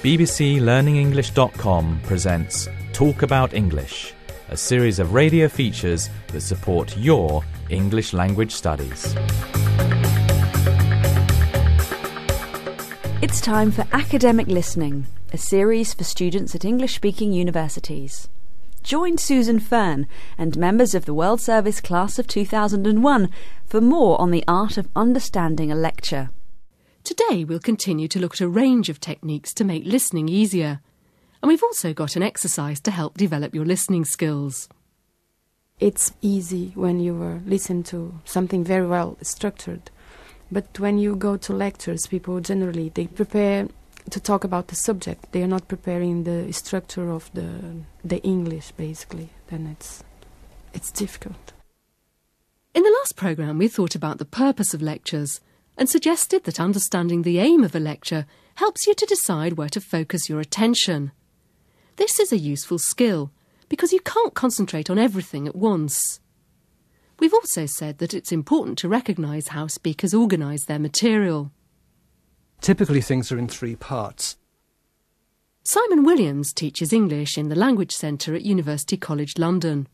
bbclearningenglish.com presents Talk About English, a series of radio features that support your English language studies. It's time for Academic Listening, a series for students at English-speaking universities. Join Susan Fern and members of the World Service Class of 2001 for more on the art of understanding a lecture. Today we'll continue to look at a range of techniques to make listening easier. And we've also got an exercise to help develop your listening skills. It's easy when you listen to something very well structured. But when you go to lectures, people generally, they prepare to talk about the subject. They are not preparing the structure of the English, basically. Then it's difficult. In the last programme, we thought about the purpose of lectures and suggested that understanding the aim of a lecture helps you to decide where to focus your attention. This is a useful skill because you can't concentrate on everything at once. We've also said that it's important to recognise how speakers organise their material. Typically things are in three parts. Simon Williams teaches English in the Language Centre at University College London.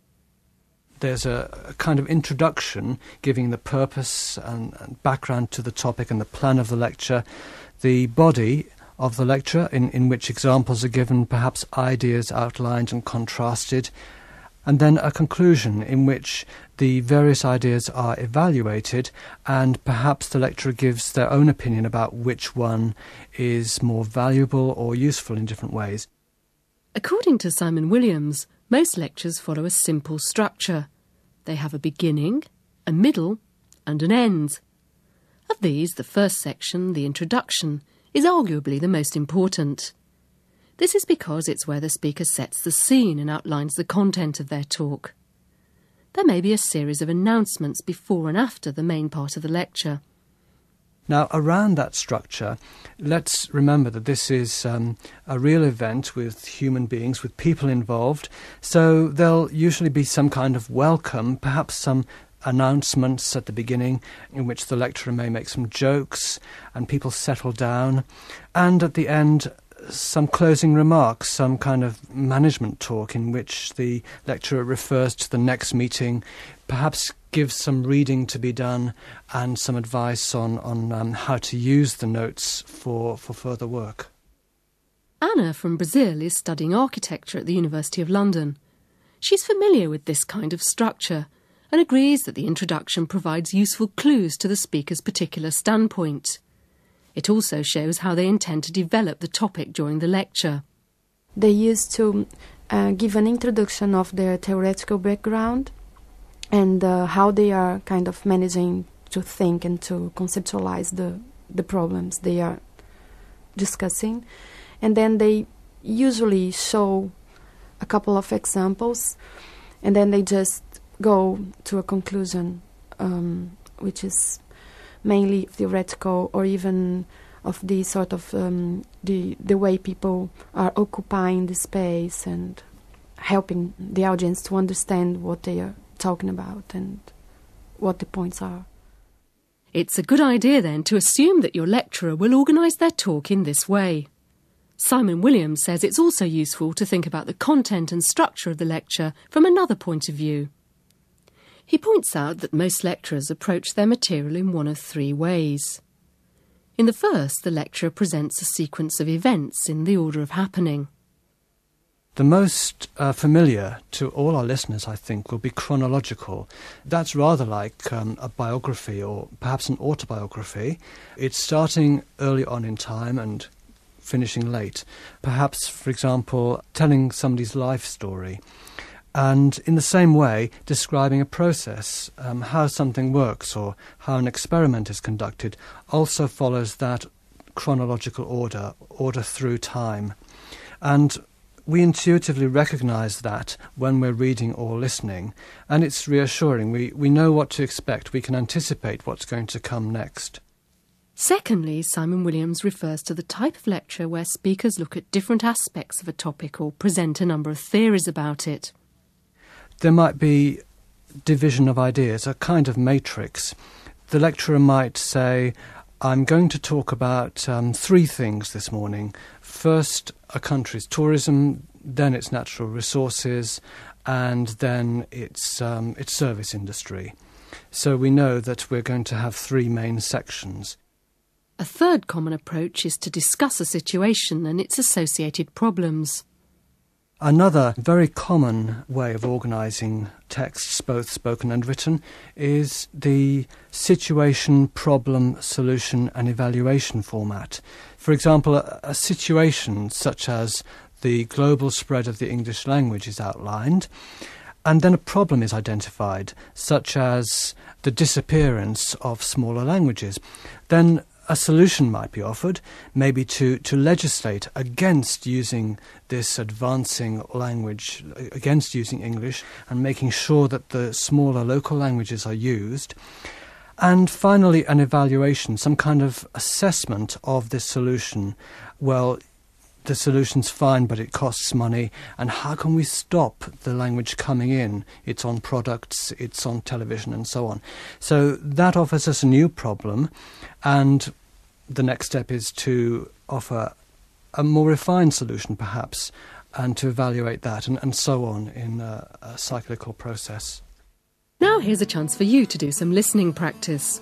There's a kind of introduction giving the purpose and background to the topic and the plan of the lecture, the body of the lecture in which examples are given, perhaps ideas outlined and contrasted, and then a conclusion in which the various ideas are evaluated and perhaps the lecturer gives their own opinion about which one is more valuable or useful in different ways. According to Simon Williams, most lectures follow a simple structure. They have a beginning, a middle, and an end. Of these, the first section, the introduction, is arguably the most important. This is because it's where the speaker sets the scene and outlines the content of their talk. There may be a series of announcements before and after the main part of the lecture. Now, around that structure, let's remember that this is a real event with human beings, with people involved, so there'll usually be some kind of welcome, perhaps some announcements at the beginning in which the lecturer may make some jokes and people settle down, and at the end some closing remarks, some kind of management talk in which the lecturer refers to the next meeting, perhaps gives some reading to be done and some advice on how to use the notes for further work. Anna from Brazil is studying architecture at the University of London. She's familiar with this kind of structure and agrees that the introduction provides useful clues to the speaker's particular standpoint. It also shows how they intend to develop the topic during the lecture. They used to give an introduction of their theoretical background and how they are kind of managing to think and to conceptualize the problems they are discussing. And then they usually show a couple of examples and then they just go to a conclusion, which is mainly theoretical or even of the sort of the way people are occupying the space and helping the audience to understand what they are talking about and what the points are. It's a good idea then to assume that your lecturer will organise their talk in this way. Simon Williams says it's also useful to think about the content and structure of the lecture from another point of view. He points out that most lecturers approach their material in one of three ways. In the first, the lecturer presents a sequence of events in the order of happening. The most familiar to all our listeners, I think, will be chronological. That's rather like a biography or perhaps an autobiography. It's starting early on in time and finishing late. Perhaps, for example, telling somebody's life story. And in the same way, describing a process, how something works or how an experiment is conducted, also follows that chronological order through time. And we intuitively recognise that when we're reading or listening, and it's reassuring. We know what to expect. We can anticipate what's going to come next. Secondly, Simon Williams refers to the type of lecture where speakers look at different aspects of a topic or present a number of theories about it. There might be division of ideas, a kind of matrix. The lecturer might say, I'm going to talk about 3 things this morning. First, a country's tourism, then its natural resources, and then its service industry. So we know that we're going to have 3 main sections. A third common approach is to discuss a situation and its associated problems. Another very common way of organising texts, both spoken and written, is the situation, problem, solution and evaluation format. For example, a situation such as the global spread of the English language is outlined, and then a problem is identified, such as the disappearance of smaller languages. Then a solution might be offered, maybe to legislate against using this advancing language, against using English, and making sure that the smaller local languages are used. And finally, an evaluation, some kind of assessment of this solution. Well, the solution's fine, but it costs money, and how can we stop the language coming in? It's on products, it's on television, and so on. So that offers us a new problem, and the next step is to offer a more refined solution, perhaps, and to evaluate that, and so on in a cyclical process. Now here's a chance for you to do some listening practice.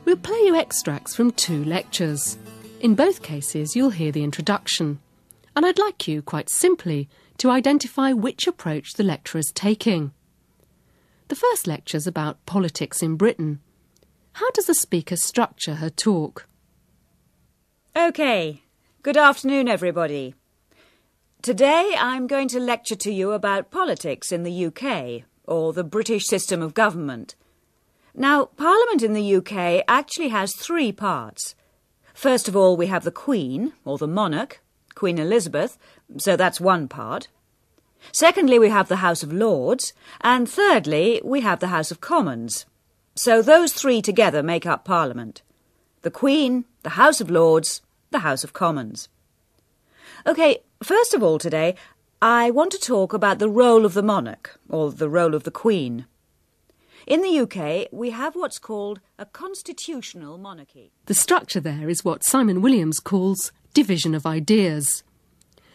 We'll play you extracts from 2 lectures. In both cases, you'll hear the introduction. And I'd like you, quite simply, to identify which approach the lecturer is taking. The first lecture's about politics in Britain. How does the speaker structure her talk? OK, good afternoon everybody. Today I'm going to lecture to you about politics in the UK, or the British system of government. Now, Parliament in the UK actually has 3 parts. First of all, we have the Queen, or the monarch, Queen Elizabeth, so that's one part. Secondly, we have the House of Lords, and thirdly, we have the House of Commons. So those 3 together make up Parliament. The Queen, the House of Lords, the House of Commons. OK, first of all today, I want to talk about the role of the monarch, or the role of the Queen. In the UK, we have what's called a constitutional monarchy. The structure there is what Simon Williams calls division of ideas.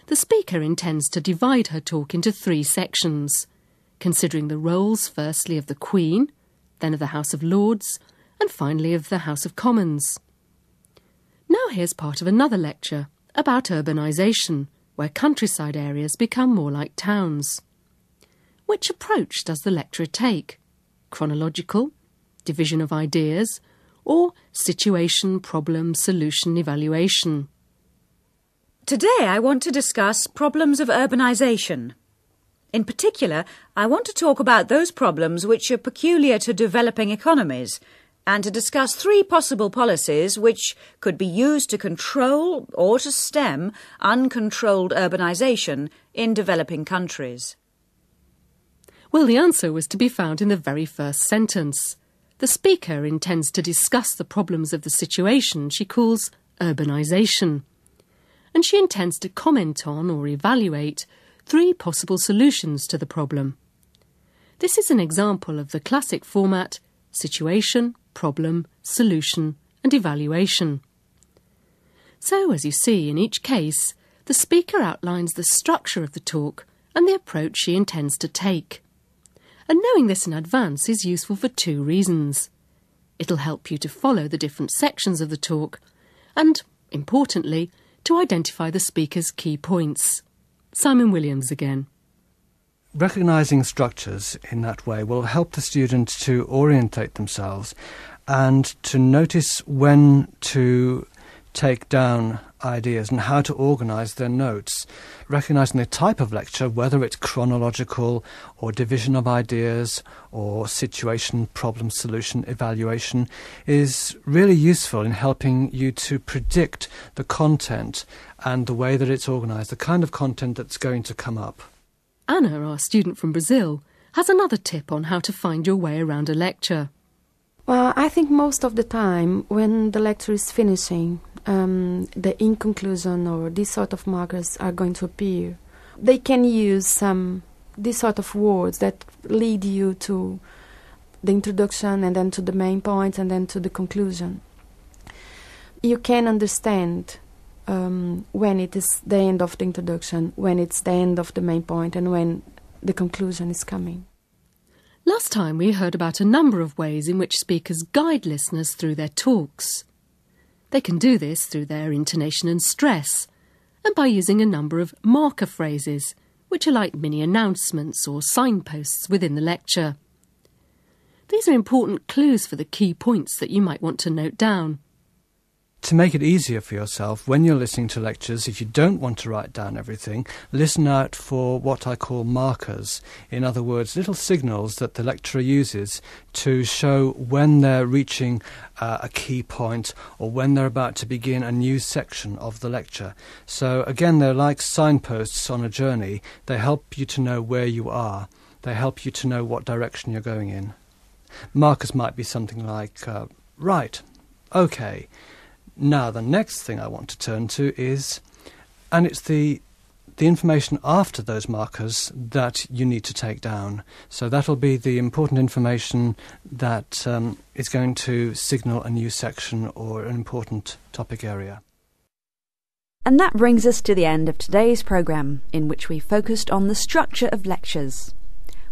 The speaker intends to divide her talk into 3 sections, considering the roles firstly of the Queen, then of the House of Lords, and finally of the House of Commons. Now here's part of another lecture about urbanisation, where countryside areas become more like towns. Which approach does the lecturer take? Chronological, division of ideas, or situation, problem, solution, evaluation? Today I want to discuss problems of urbanisation. In particular, I want to talk about those problems which are peculiar to developing economies, and to discuss 3 possible policies which could be used to control or to stem uncontrolled urbanisation in developing countries. Well, the answer was to be found in the very first sentence. The speaker intends to discuss the problems of the situation she calls urbanisation, and she intends to comment on or evaluate 3 possible solutions to the problem. This is an example of the classic format: situation, problem, solution and evaluation. So, as you see, in each case, the speaker outlines the structure of the talk and the approach she intends to take. And knowing this in advance is useful for 2 reasons. It'll help you to follow the different sections of the talk and, importantly, to identify the speaker's key points. Simon Williams again. Recognising structures in that way will help the student to orientate themselves and to notice when to take down ideas and how to organise their notes. Recognising the type of lecture, whether it's chronological or division of ideas or situation, problem, solution, evaluation, is really useful in helping you to predict the content and the way that it's organised, the kind of content that's going to come up. Anna, our student from Brazil, has another tip on how to find your way around a lecture. Well, I think most of the time when the lecture is finishing, the in conclusion or these sort of markers are going to appear. They can use these sort of words that lead you to the introduction and then to the main points and then to the conclusion. You can understand when it is the end of the introduction, when it's the end of the main point, and when the conclusion is coming. Last time we heard about a number of ways in which speakers guide listeners through their talks. They can do this through their intonation and stress, and by using a number of marker phrases, which are like mini announcements or signposts within the lecture. These are important clues for the key points that you might want to note down. To make it easier for yourself, when you're listening to lectures, if you don't want to write down everything, listen out for what I call markers. In other words, little signals that the lecturer uses to show when they're reaching a key point or when they're about to begin a new section of the lecture. So again, they're like signposts on a journey. They help you to know where you are. They help you to know what direction you're going in. Markers might be something like, right, okay. Now, the next thing I want to turn to is, and it's the information after those markers that you need to take down. So that'll be the important information that is going to signal a new section or an important topic area. And that brings us to the end of today's programme, in which we focused on the structure of lectures.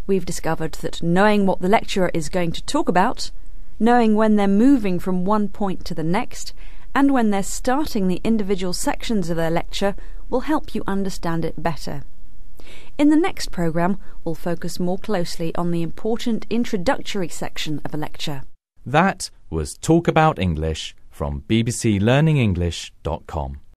We've discovered that knowing what the lecturer is going to talk about, knowing when they're moving from one point to the next, and when they're starting the individual sections of their lecture will help you understand it better. In the next programme, we'll focus more closely on the important introductory section of a lecture. That was Talk About English from bbclearningenglish.com.